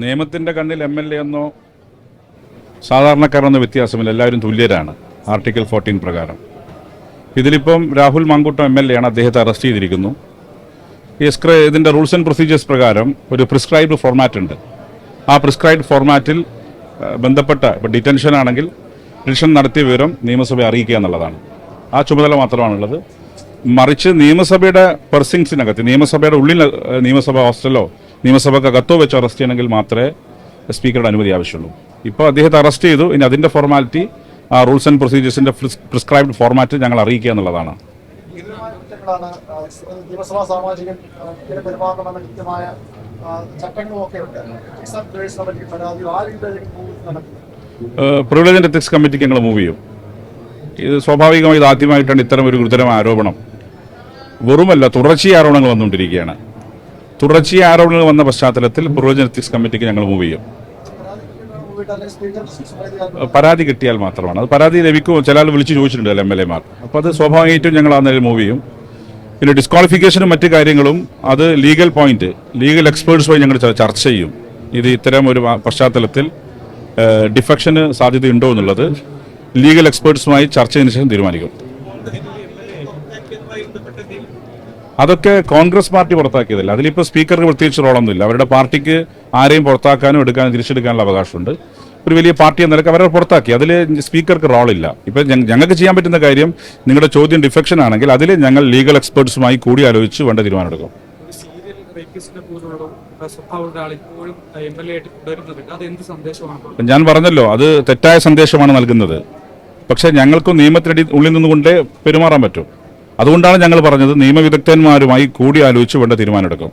നിയമത്തിന്റെ കണ്ണിൽ MLA എന്നോ സാധാരണക്കാരെന്നോ വ്യത്യാസമില്ല, എല്ലാവരും തുല്യരാണ് ആർട്ടിക്കിൾ 14 പ്രകാരം. ഇതിലിപ്പം രാഹുൽ മാങ്കൂട്ടം MLA ആണ്, അദ്ദേഹത്തെ അറസ്റ്റ് ചെയ്തിരിക്കുന്നു. ഇതിൻ്റെ റൂൾസ് ആൻഡ് പ്രൊസീജിയേഴ്സ് പ്രകാരം ഒരു പ്രിസ്ക്രൈബ്ഡ് ഫോർമാറ്റ് ഉണ്ട്. ആ പ്രിസ്ക്രൈബ്ഡ് ഫോർമാറ്റിൽ ബന്ധപ്പെട്ട ഇപ്പോൾ ഡിറ്റൻഷൻ ആണെങ്കിൽ ഡിറ്റൻഷൻ നടത്തിയ വിവരം നിയമസഭയെ അറിയിക്കുക എന്നുള്ളതാണ്. ആ ചുമതല മാത്രമാണുള്ളത്. മറിച്ച് നിയമസഭയുടെ പെർസിങ്സിനകത്ത്, നിയമസഭയുടെ ഉള്ളിൽ നിയമസഭാ ഹോസ്റ്റലോ നിയമസഭക്കകത്തോ വെച്ച് അറസ്റ്റ് ചെയ്യണമെങ്കിൽ മാത്രമേ സ്പീക്കറുടെ അനുമതി ആവശ്യമുള്ളൂ. ഇപ്പോൾ അദ്ദേഹത്തെ അറസ്റ്റ് ചെയ്തു. ഇനി അതിൻ്റെ ഫോർമാലിറ്റി ആ റൂൾസ് ആൻഡ് പ്രൊസീജിയേഴ്സിൻ്റെ പ്രിസ്ക്രൈബ്ഡ് ഫോർമാറ്റ് ഞങ്ങൾ അറിയിക്കുക എന്നുള്ളതാണ്. പ്രിവിലേജ് ആൻഡ് എത്തിക്സ് കമ്മിറ്റിക്ക് ഞങ്ങൾ മൂവ് ചെയ്യും. ഇത് സ്വാഭാവികമായി ഇത് ആദ്യമായിട്ടാണ് ഇത്തരം ഒരു ഗുരുതരമായ ആരോപണം. വെറുമല്ല, തുടർച്ചയായ ആരോപണങ്ങൾ വന്നുകൊണ്ടിരിക്കുകയാണ്. തുടർച്ചയായ ആരോപണങ്ങൾ വന്ന പശ്ചാത്തലത്തിൽ പ്രിവിലേജ് ആൻഡ് എത്തിക്സ് കമ്മിറ്റിക്ക് ഞങ്ങൾ മൂവ് ചെയ്യും. പരാതി കിട്ടിയാൽ മാത്രമാണ്. അത് പരാതി ലഭിക്കും. ചില ആൾ വിളിച്ച് ചോദിച്ചിട്ടുണ്ട് MLA മാർ. അപ്പോൾ അത് സ്വാഭാവികമായിട്ടും ഞങ്ങൾ ആ നിലയിൽ മൂവ് ചെയ്യും. പിന്നെ ഡിസ്ക്വാളിഫിക്കേഷനും മറ്റു കാര്യങ്ങളും അത് ലീഗൽ പോയിന്റ്, ലീഗൽ എക്സ്പേർട്സുമായി ഞങ്ങൾ ചർച്ച ചെയ്യും. ഇത് ഇത്തരം ഒരു പശ്ചാത്തലത്തിൽ ഡിഫക്ഷന് സാധ്യതയുണ്ടോ എന്നുള്ളത് ലീഗൽ എക്സ്പേർട്സുമായി ചർച്ച ചെയ്തതിനു ശേഷം തീരുമാനിക്കും. അതൊക്കെ കോൺഗ്രസ് പാർട്ടി പുറത്താക്കിയതല്ല. അതിലിപ്പോൾ സ്പീക്കർക്ക് പ്രത്യേകിച്ച് റോളൊന്നുമില്ല. അവരുടെ പാർട്ടിക്ക് ആരെയും പുറത്താക്കാനും എടുക്കാനും തിരിച്ചെടുക്കാനുള്ള അവകാശമുണ്ട്. ഒരു വലിയ പാർട്ടി എന്ന നിലയ്ക്ക് അവരെ പുറത്താക്കി. അതിൽ സ്പീക്കർക്ക് റോളില്ല. ഇപ്പം ഞങ്ങൾക്ക് ചെയ്യാൻ പറ്റുന്ന കാര്യം, നിങ്ങളുടെ ചോദ്യം ഡിഫെക്ഷൻ ആണെങ്കിൽ അതിൽ ഞങ്ങൾ ലീഗൽ എക്സ്പേർട്സുമായി കൂടി ആലോചിച്ച് വേണ്ട തീരുമാനമെടുക്കും. ഞാൻ പറഞ്ഞല്ലോ, അത് തെറ്റായ സന്ദേശമാണ് നൽകുന്നത്. പക്ഷേ ഞങ്ങൾക്ക് നിയമത്തിനടി ഉള്ളിൽ നിന്നുകൊണ്ടേ പെരുമാറാൻ പറ്റും. അതുകൊണ്ടാണ് ഞങ്ങൾ പറഞ്ഞത് നിയമവിദഗ്ധന്മാരുമായി കൂടി ആലോചിച്ച് വേണ്ട തീരുമാനമെടുക്കും.